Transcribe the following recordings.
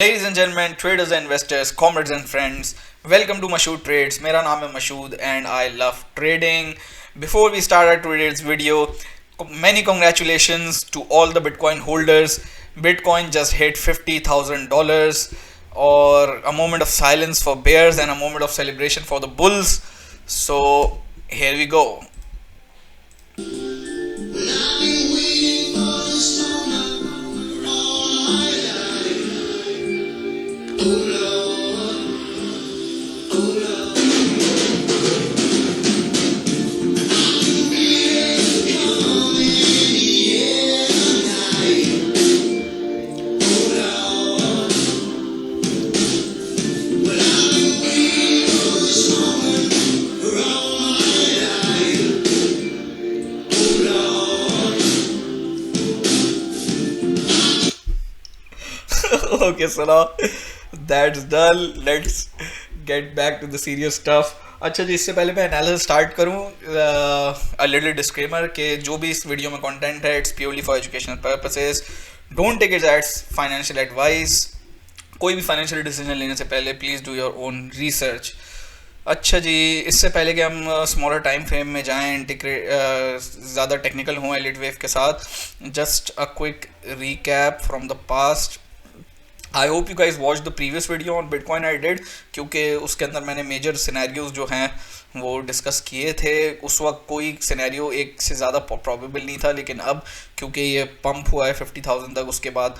Ladies and gentlemen, traders and investors, comrades and friends, welcome to Mashood Trades. मेरा नाम है Masud and I love trading. Before we start our today's video, many congratulations to all the Bitcoin holders. Bitcoin just hit $50,000 or a moment of silence for bears and a moment of celebration for the bulls. So here we go. Okay, so now that's done. Let's get back to the serious stuff. अच्छा जी, इससे पहले मैं analysis start करूँ, a little disclaimer कि जो भी इस वीडियो में कंटेंट है it's purely for educational purposes. Don't take it as financial advice. कोई भी फाइनेंशियल डिसीजन लेने से पहले please do your own research. अच्छा जी, इससे पहले कि हम स्मॉलर टाइम फ्रेम में जाएं, ज़्यादा टेक्निकल हों एलिट वेव के साथ, just a quick recap from the past. I hope you guys watch the previous video on bitcoin I did, क्योंकि उसके अंदर मैंने मेजर सिनेरियोज जो हैं वो डिस्कस किए थे. उस वक्त कोई सिनेरियो एक से ज़्यादा प्रॉबेबल नहीं था, लेकिन अब क्योंकि ये पंप हुआ है 50,000 तक, उसके बाद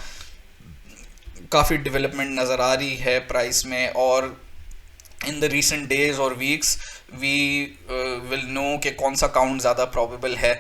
काफ़ी डेवलपमेंट नज़र आ रही है प्राइस में. और इन द रिसेंट डेज और वीक्स वी विल नो कि कौन सा काउंट ज़्यादा प्रॉबेबल है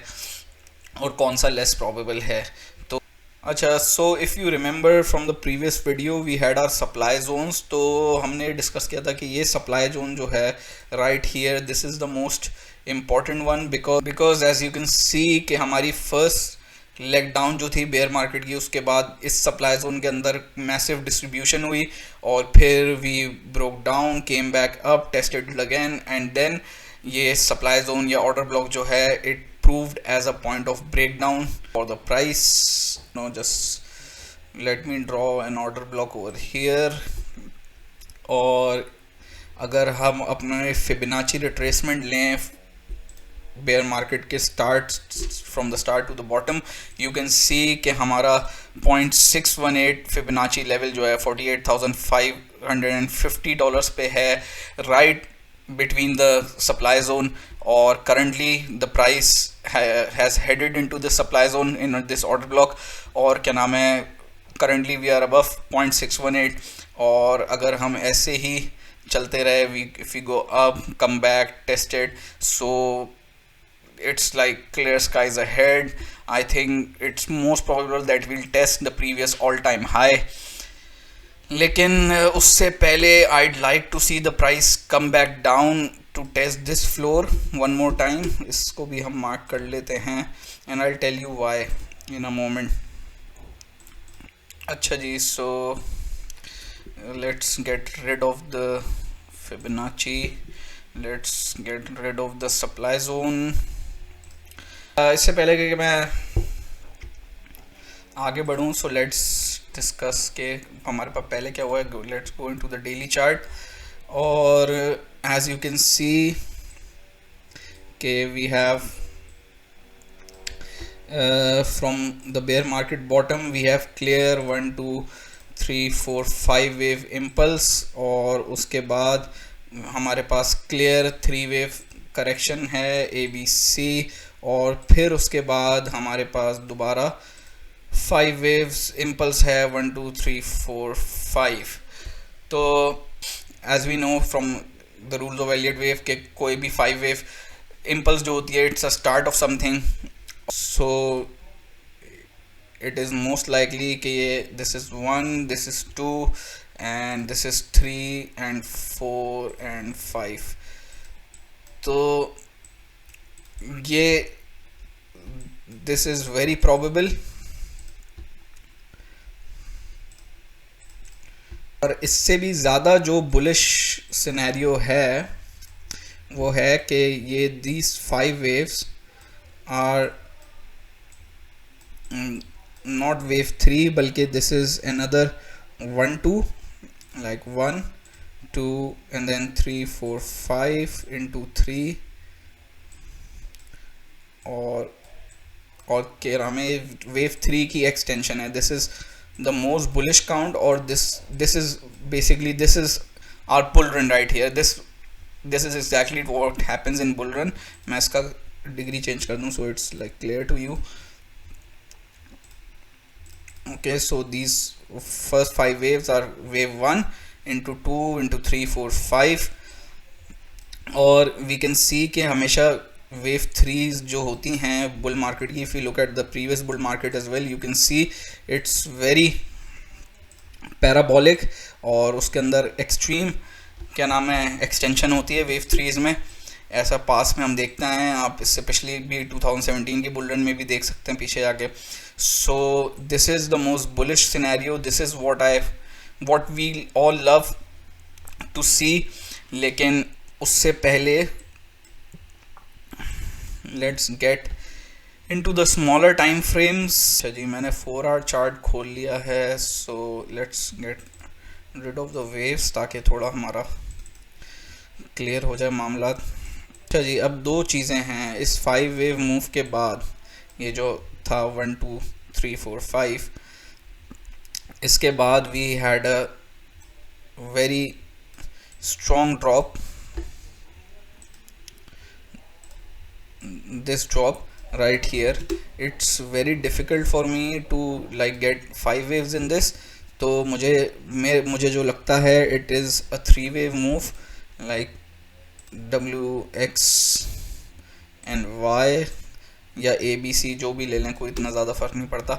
और कौन सा लेस प्रॉबेबल है. तो अच्छा, so if you remember from the previous video we had our supply zones. तो हमने डिस्कस किया था कि ये सप्लाई जोन जो है right here, this is the most important one, because as you can see कि हमारी फर्स्ट लेग डाउन जो थी बेयर मार्केट की, उसके बाद इस सप्लाई जोन के अंदर मैसिव डिस्ट्रीब्यूशन हुई और फिर we broke down, came back up, tested again and then ये सप्लाई जोन या ऑर्डर ब्लॉक जो है it proved as a point of breakdown for the price. Now just let me draw an order block over here. और अगर हम अपने Fibonacci retracement लें bear market के start from the start to the bottom, you can see कि हमारा 0.618 Fibonacci level जो है $48,550 पे है, right between the supply zone. Or currently the price has headed into the supply zone in this order block. और क्या नाम है, currently we are above 0.618. और अगर हम ऐसे ही चलते रहे, if we go up, come back, tested, so it's like clear skies ahead. I think it's most probable that we'll test the previous all-time high. लेकिन उससे पहले I'd like to see the price come back down to test this floor one more time. इसको भी हम mark कर लेते हैं and I'll tell you why in a moment. अच्छा जी, so let's get rid of the Fibonacci, let's get rid of the supply zone. इससे पहले कि मैं आगे बढ़ूँ, so let's डिस्कस के हमारे पास पहले क्या हुआ है. Let's go into the daily chart. और एज यू कैन सी के we have from the bear market bottom we have clear 1 2 3 4 5 wave impulse, और उसके बाद हमारे पास क्लियर 3 वेव करेक्शन है ABC, और फिर उसके बाद हमारे पास दोबारा 5 वेव्स इम्पल्स है 1 2 3 4 5. तो as we know from the rules of Elliott wave के कोई भी 5 वेव इम्पल्स जो होती है it's a start of something. So it is most likely कि ये this is 1, this is 2 and this is 3 and 4 and 5. तो ये दिस इज़ वेरी प्रोबेबल. और इससे भी ज़्यादा जो बुलिश सिनेरियो है वो है कि ये these 5 waves are not wave 3 बल्कि this is another 1 2, like 1 2 and then 3 4 5 into 3, और कह में वेव 3 की एक्सटेंशन है. This is the most bullish count, और this is basically this is our bull run right here. This is exactly what happens in bull run. मैं इसका degree change कर दूं so it's like clear to you. Okay, so these first 5 waves are wave 1 into 2 into 3 4 5, और we can see कि हमेशा wave 3 जो होती हैं बुल मार्केट की, if you look at the previous bull market as well, you can see it's very parabolic, और उसके अंदर extreme क्या नाम है एक्सटेंशन होती है वेव 3 में. ऐसा पास में हम देखते हैं, आप इससे पिछली भी 2017 के बुल रन में भी देख सकते हैं पीछे जाके. So this is the most bullish scenario. This is what we all love to see. लेकिन उससे पहले let's get into the smaller time frames. अच्छा जी, मैंने 4 आवर चार्ट खोल लिया है. So let's get rid of the waves ताकि थोड़ा हमारा क्लियर हो जाए मामला. अच्छा जी, अब दो चीज़ें हैं इस 5 वेव मूव के बाद. ये जो था 1 2 3 4 5, इसके बाद we had a very strong drop. This drop right here, it's very difficult for me to like get 5 waves in this. तो मुझे जो लगता है it is a 3 wave move, like W X and Y या A B C जो भी ले लें, कोई इतना ज़्यादा फ़र्क नहीं पड़ता.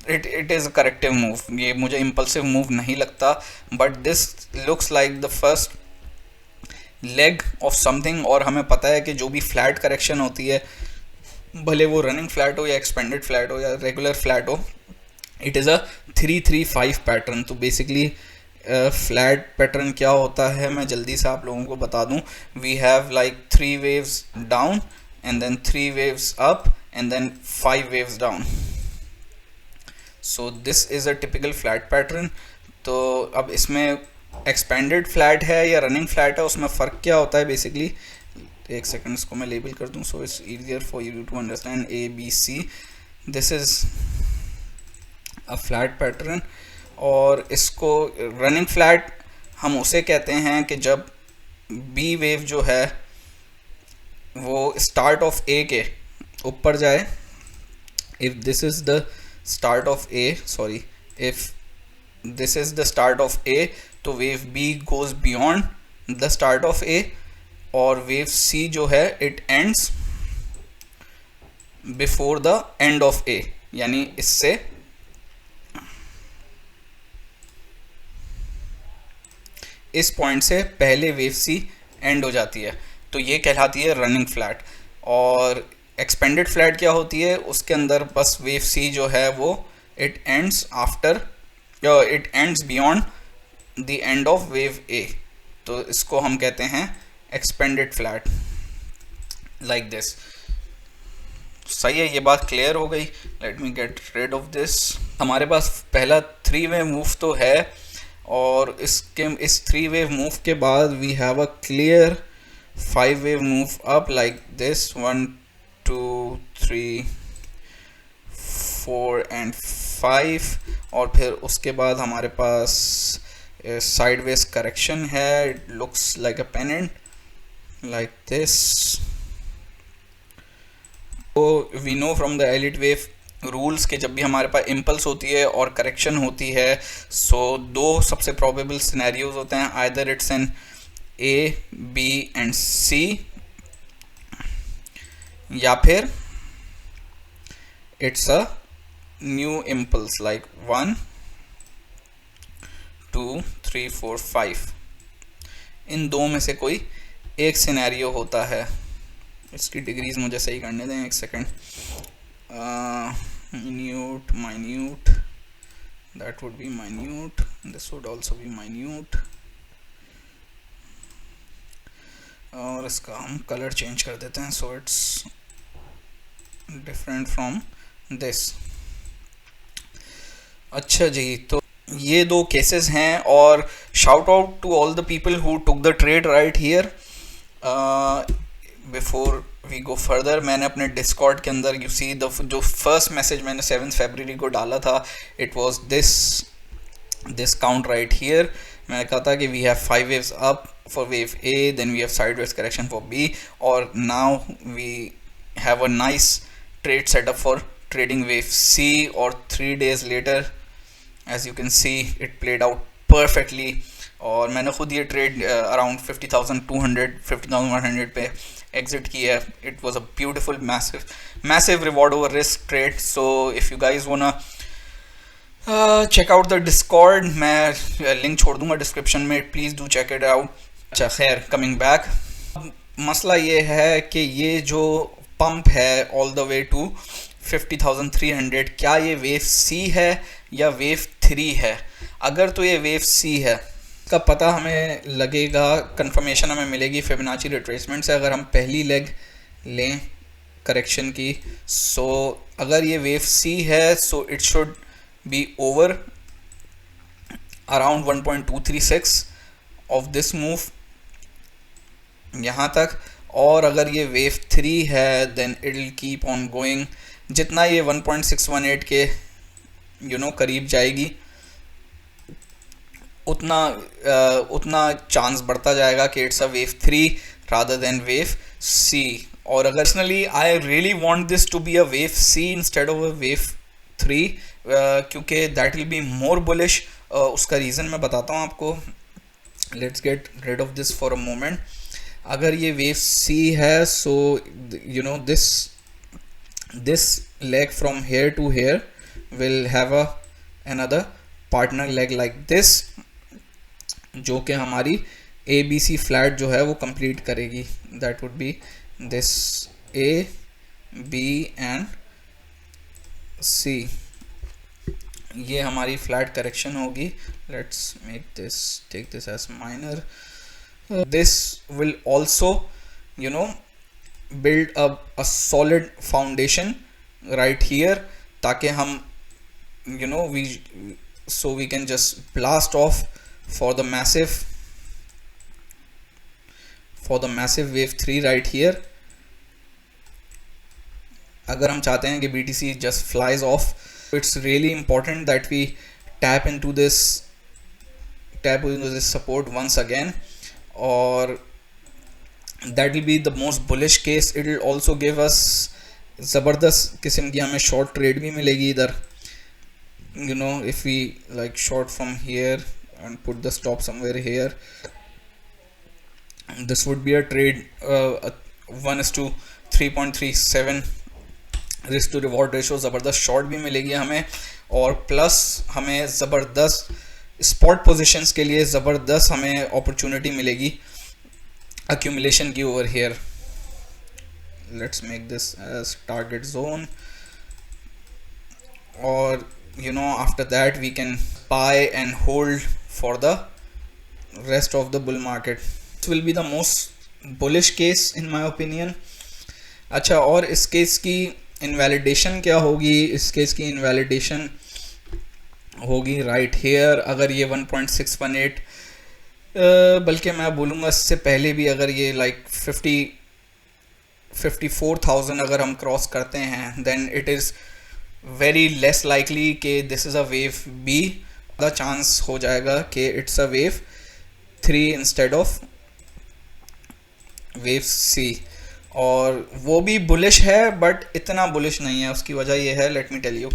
It is a corrective move. ये मुझे इम्पल्सिव मूव नहीं लगता, but this looks like the first leg of something. और हमें पता है कि जो भी फ्लैट करेक्शन होती है, भले वो रनिंग फ्लैट हो या एक्सपेंडेड फ्लैट हो या रेगुलर फ्लैट हो, इट इज़ अ 3-3-5 पैटर्न. तो बेसिकली फ्लैट पैटर्न क्या होता है मैं जल्दी से आप लोगों को बता दूं. We have like 3 waves down and then 3 waves up and then 5 waves down. So this is a typical flat pattern. तो अब इसमें एक्सपेंडेड फ्लैट है या रनिंग फ्लैट है, उसमें फ़र्क क्या होता है बेसिकली. एक सेकंड, इसको मैं लेबल कर दूं so it's easier for you to understand. A B C, this is a flat pattern. और इसको रनिंग फ्लैट हम उसे कहते हैं कि जब बी वेव जो है वो स्टार्ट ऑफ ए के ऊपर जाए. If this is the start of A, sorry, if this is the start of A, तो wave B goes beyond the start of A, और वेव सी जो है it ends before the end of A. यानी इससे इस point से पहले wave C and हो जाती है, तो ये कहलाती है रनिंग फ्लैट. और एक्सपेंडेड फ्लैट क्या होती है, उसके अंदर बस वेव सी जो है वो it ends after, it ends beyond the end of wave A. तो इसको हम कहते हैं एक्सपेंडेड फ्लैट, लाइक दिस. सही है, ये बात क्लियर हो गई. Late me gate rid of this. हमारे पास पहला 3 वे मूव तो है, और इस 3 वेव मूव के बाद we have a clear 5 wave move up like this. 1 2 3 4 and 5, और फिर उसके बाद हमारे पास साइडवेज करेक्शन है. It looks like a pennant like this. तो we know from the Elliott wave rules के जब भी हमारे पास इम्पल्स होती है और करेक्शन होती है, सो दो सबसे प्रोबेबल सिनेरियोज होते हैं. Either it's an A B and C, या फिर it's a new impulse like 1 2 3 4 5. इन दो में से कोई एक सिनेरियो होता है. इसकी डिग्रीज मुझे सही करने दें, एक second. minute, that would be minute, this would also be minute. और इसका हम कलर चेंज कर देते हैं so it's different from this. अच्छा जी, तो ये दो केसेस हैं, और shout out to all the people who took the trade right here. Before we go further, मैंने अपने डिस्कॉर्ड के अंदर यू सी द जो फर्स्ट मैसेज मैंने 7 फरवरी को डाला था, it was this count right here. मैंने कहा था कि we have 5 waves up for wave A, then we have sideways correction for B, और now we have a nice trade setup for trading wave C. और 3 days later as you can see it played out perfectly. और मैंने खुद ये trade around 50,200 50,100 पे exit किया है. It was a beautiful massive reward over risk trade. So if you guys wanna check out the Discord, मैं link छोड़ दूंगा डिस्क्रिप्शन में, please do check it out. अच्छा खैर, कमिंग बैक, मसला ये है कि ये जो पंप है ऑल द वे टू 50,300, क्या ये वेव सी है या वेव 3 है? अगर तो ये वेव सी है, इसका पता हमें लगेगा, कंफर्मेशन हमें मिलेगी फिबोनाची रिट्रेसमेंट से. अगर हम पहली लेग लें करेक्शन की, सो अगर ये वेव सी है, so it should be over around 1.236 of this move यहाँ तक. और अगर ये वेव 3 है, then it will keep on going. जितना ये 1.618 के करीब जाएगी, उतना चांस बढ़ता जाएगा कि it's a wave 3 rather than wave C. और अगर personally I really want this to be a wave C instead of a wave 3, क्योंकि that will be more bullish. उसका रीज़न मैं बताता हूँ आपको. Let's get rid of this for a moment. अगर ये वेव सी है, सो this leg from here to here will have another partner leg like this, जो कि हमारी ABC फ्लैट जो है वो कंप्लीट करेगी. that would be this A, B and C. ये हमारी फ्लैट करेक्शन होगी. let's take this as minor. This will also build up a solid foundation right here, ताकि हम we can just blast off for the massive wave 3 right here. अगर हम चाहते हैं कि BTC just flies off, it's really important that we tap into this support once again, or that will be the most bullish case. It will also give us ज़बरदस्त किस्म की हमें short trade भी मिलेगी इधर. if we like short from here and put the stop somewhere here, this would be a trade 1:3.37 risk to reward ratio. ज़बरदस्त short भी मिलेगी हमें, और प्लस हमें ज़बरदस्त स्पॉट पोजीशंस के लिए ज़बरदस्त हमें अपॉर्चुनिटी मिलेगी accumulation की over here. let's make this as target zone, or after that we can buy and hold for the rest of the bull market. This will be the most bullish case in my opinion. अच्छा, और इस case की invalidation क्या होगी? इस case की invalidation होगी right hair. अगर ये 1.618 बल्कि मैं बोलूँगा इससे पहले भी, अगर ये लाइक 54,000 अगर हम क्रॉस करते हैं, then it is very less likely कि this is a wave B. ज़्यादा चांस हो जाएगा कि it's a wave 3 instead of wave C. और वो भी बुलिश है, बट इतना बुलिश नहीं है. उसकी वजह ये है, लेट मी टेल यू,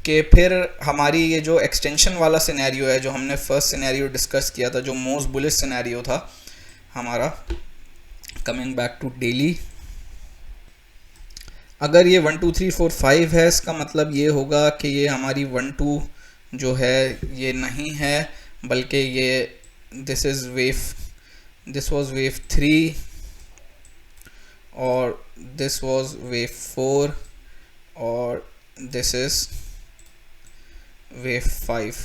कि फिर हमारी ये जो एक्सटेंशन वाला सिनेरियो है, जो हमने फर्स्ट सिनेरियो डिस्कस किया था, जो मोस्ट बुलिश सिनेरियो था हमारा, कमिंग बैक टू डेली, अगर ये 1 2 3 4 5 है, इसका मतलब ये होगा कि ये हमारी 1 2 जो है ये नहीं है, बल्कि ये दिस वाज वेव 3 और दिस वाज वेव 4 और दिस इज वेव 5.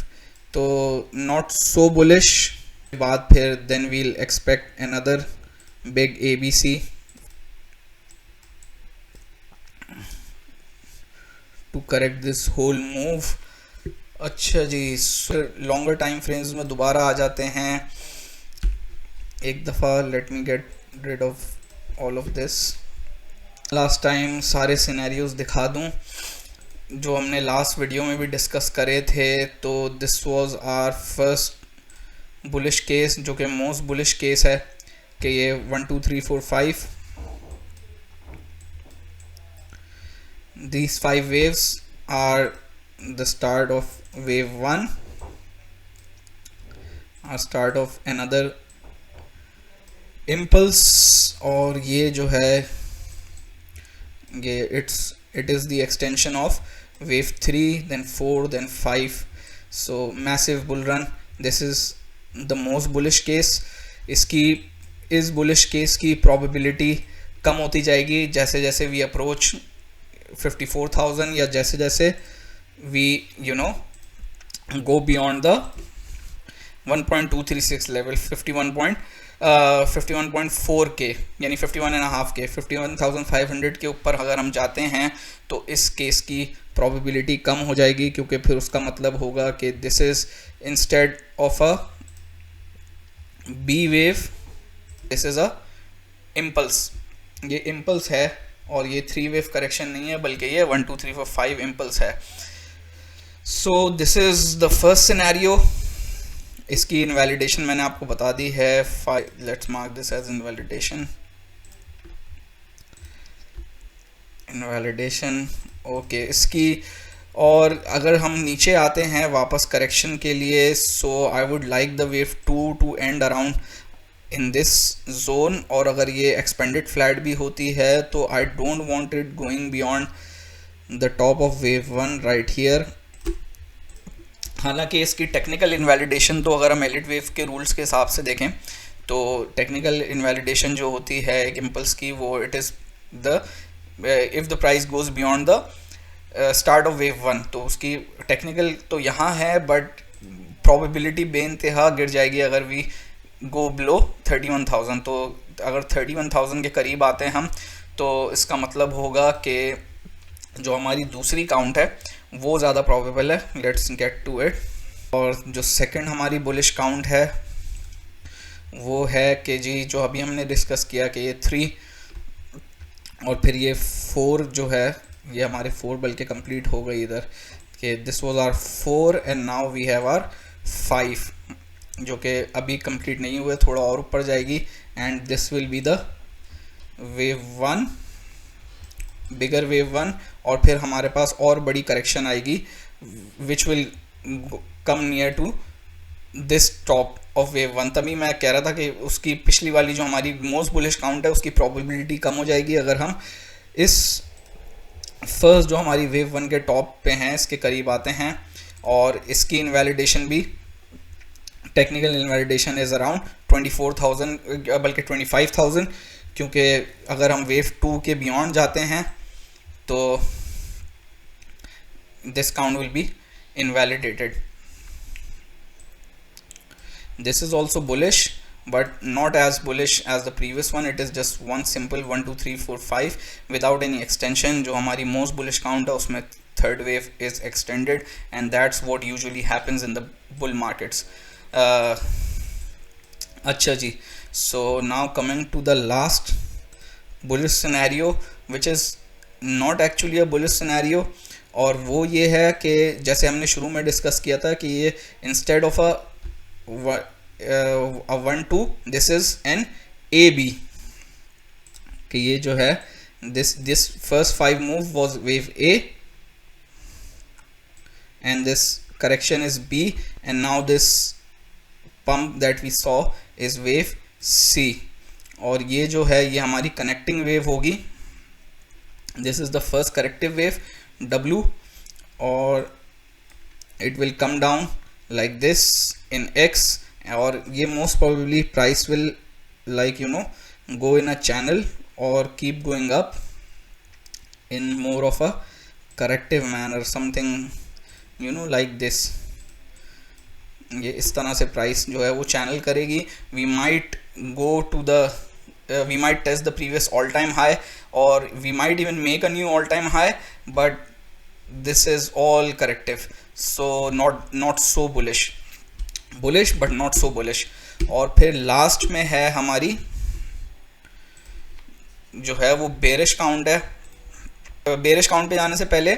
तो नॉट सो बुलिश. बाद फिर then we'll expect another big ABC to correct this whole move. अच्छा जी, लॉन्गर टाइम फ्रेम्स में दोबारा आ जाते हैं एक दफ़ा। Let me get rid of all of this. Last time सारे सिनेरियोज दिखा दूं जो हमने लास्ट वीडियो में भी डिस्कस करे थे। तो this was our first bullish case, जो कि मोस्ट बुलिश केस है कि ये 1 2 3 4 5 these 5 waves are the start of wave 1, are start of another impulse, और ये जो है ये it is the extension of wave 3, then 4, then 5. So massive bull run. This is the most bullish case. इसकी इस bullish case की probability कम होती जाएगी जैसे जैसे we approach 54,000 या जैसे जैसे we go beyond the 1.236 level 51.4 के यानी 51.5 के 51,500 के ऊपर अगर हम जाते हैं तो इस केस की प्रोबेबिलिटी कम हो जाएगी, क्योंकि फिर उसका मतलब होगा कि this is instead of a B wave, this is a impulse. ये इम्पल्स है और ये 3 वेव करेक्शन नहीं है, बल्कि ये 1 2 3 4 5 इम्पल्स है। So this is the first scenario. इसकी इनवैलिडेशन मैंने आपको बता दी है। Let's mark this as invalidation. Invalidation okay इसकी। और अगर हम नीचे आते हैं वापस करेक्शन के लिए, so I would like the wave 2 to end around in this zone. और अगर ये एक्सपेंडेड फ्लैट भी होती है तो I don't want it going beyond the top of wave 1 right here. हालांकि इसकी टेक्निकल इनवैलिडेशन तो अगर हम एलिट वेव के रूल्स के हिसाब से देखें तो टेक्निकल इनवैलिडेशन जो होती है एक इम्पल्स की, वो it is the if the price goes beyond the start of wave 1, तो उसकी टेक्निकल तो यहाँ है, बट प्रोबेबिलिटी बेइंतहा गिर जाएगी अगर वी गो बिलो 31,000। तो अगर 31,000 के करीब आते हैं हम, तो इसका मतलब होगा कि जो हमारी दूसरी काउंट है वो ज़्यादा प्रोबेबल है। Let's get to it. और जो सेकंड हमारी बुलिश काउंट है वो है कि जी जो अभी हमने डिस्कस किया कि ये 3 और फिर ये 4 जो है, ये हमारे 4 बल्कि कंप्लीट हो गई इधर कि this was our 4 and now we have our 5, जो कि अभी कंप्लीट नहीं हुए, थोड़ा और ऊपर जाएगी। And this will be the wave 1, bigger wave 1, और फिर हमारे पास और बड़ी करेक्शन आएगी which will come near to this top of wave 1। तभी मैं कह रहा था कि उसकी पिछली वाली जो हमारी मोस्ट बुलिश काउंट है उसकी प्रोबेबिलिटी कम हो जाएगी अगर हम इस फर्स्ट जो हमारी वेव 1 के टॉप पे हैं इसके करीब आते हैं। और इसकी इनवैलिडेशन भी टेक्निकल इनवैलिडेशन इज़ अराउंड 24,000 बल्कि 25,000, क्योंकि अगर हम वेव 2 के बियॉन्ड जाते हैं तो this count will be invalidated. This is also bullish, but not as bullish as the previous one. It is just one simple 1 2 3 4 5 without any extension. जो हमारी most bullish count है उसमें third wave is extended, and that's what usually happens in the bull markets. अच्छा जी, so now coming to the last bullish scenario, which is not actually a bullish scenario, और वो ये है कि जैसे हमने शुरू में डिस्कस किया था कि ये instead of a 1 2 this is an A B, कि ये जो है this first 5 move was wave A and this correction is B, and now this pump that we saw is wave C. और ये जो है ये हमारी कनेक्टिंग वेव होगी। This is the first corrective wave W, और इट विल कम डाउन like this in X, और ये most probably price will like go in a channel or keep going up in more of a corrective manner, something like this। ये इस तरह से प्राइस जो है वो चैनल करेगी। we might go to the we might test the previous all time high, or we might even make a new all time high, but this is all corrective, so not so bullish, bullish but not so bullish. और फिर last में है हमारी जो है वो bearish count है। Bearish count पे जाने से पहले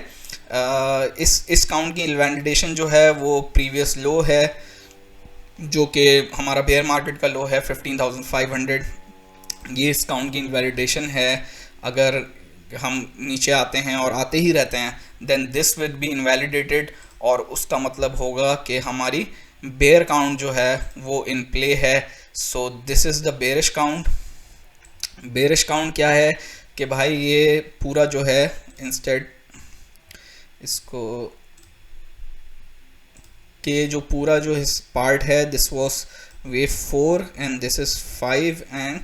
इस काउंट की इनवैलिडेशन जो है वो प्रीवियस लो है, जो कि हमारा बेयर मार्केट का लो है 15,500। ये इस काउंट की इनवैलिडेशन है। अगर हम नीचे आते हैं और आते ही रहते हैं then this will be invalidated, और उसका मतलब होगा कि हमारी बेयर काउंट जो है वो इन प्ले है। So this is the bearish count. Bearish count क्या है कि भाई ये पूरा जो है इंस्टेड इसको कि जो पूरा जो इस पार्ट है this was wave 4 and this is 5, and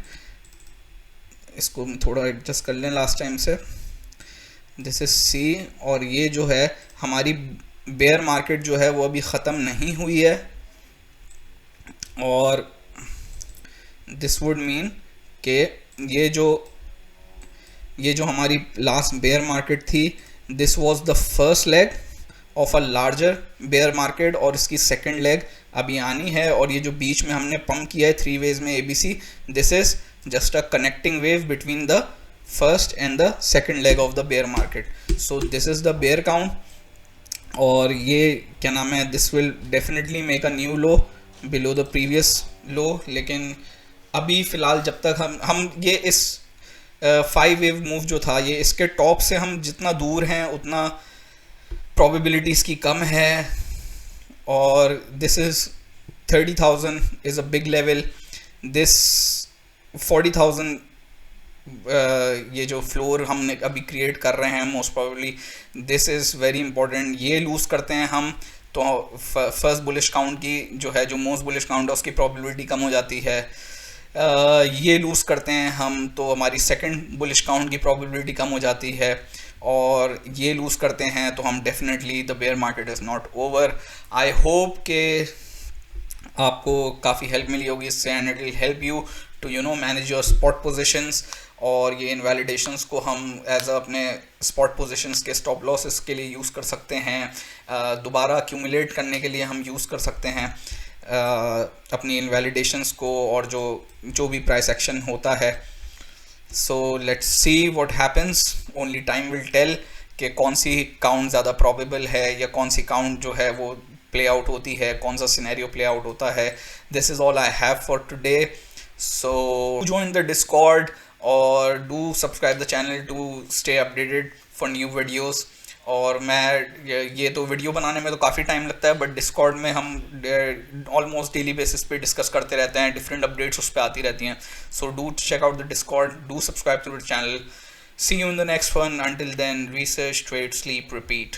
इसको थोड़ा एडजस्ट कर लें लास्ट टाइम से, दिस इज सी। और ये जो है हमारी बेयर मार्केट जो है वो अभी ख़त्म नहीं हुई है, और दिस वुड मीन कि ये जो हमारी लास्ट बेयर मार्केट थी this was the first leg of a larger bear market, और इसकी सेकंड लेग अभी आनी है। और ये जो बीच में हमने पंप किया है 3 वेज में ABC, this is just a connecting wave between the first and the second leg of the bear market. So this is the bear count, और ये क्या नाम है, this will definitely make a new low below the previous low. लेकिन अभी फ़िलहाल जब तक हम ये इस 5 वेव मूव जो था ये इसके टॉप से हम जितना दूर हैं उतना प्रोबेबिलिटी इसकी कम है, और this is 30,000 is a big level. This 40,000 ये जो फ्लोर हमने अभी क्रिएट कर रहे हैं most probably this is very important. ये लूज़ करते हैं हम तो फर्स्ट बुलिश काउंट की जो है, जो मोस्ट बुलिश काउंट है उसकी प्रोबेबिलिटी कम हो जाती है। ये लूज़ करते हैं हम तो हमारी सेकंड बुलिश काउंट की प्रोबेबिलिटी कम हो जाती है, और ये लूज़ करते हैं तो हम definitely the bear market is not over. I hope कि आपको काफ़ी हेल्प मिली होगी इससे, and it will help you to manage your spot positions. और ये इनवैलिडेशंस को हम एज अपने स्पॉट पोजीशंस के स्टॉप लॉसेस के लिए यूज़ कर सकते हैं, दोबारा अक्यूमुलेट करने के लिए हम यूज़ कर सकते हैं अपनी इनवैलिडेशंस को, और जो भी प्राइस एक्शन होता है। So let's see what happens, only time will tell कि कौन सी काउंट ज़्यादा प्रोबेबल है या कौन सी काउंट जो है वो प्ले आउट होती है, कौन सा सिनेरियो प्ले आउट होता है। This is all I have for today. So join the Discord और do subscribe the channel to stay updated for new videos। और मैं ये तो वीडियो बनाने में तो काफ़ी टाइम लगता है, बट डिस्कॉर्ड में हम ऑलमोस्ट डेली बेसिस पे डिस्कस करते रहते हैं, डिफरेंट अपडेट्स उस पर आती रहती हैं। So do check out the Discord, do subscribe to the channel. See you in the next one, until then research, trade, sleep, repeat.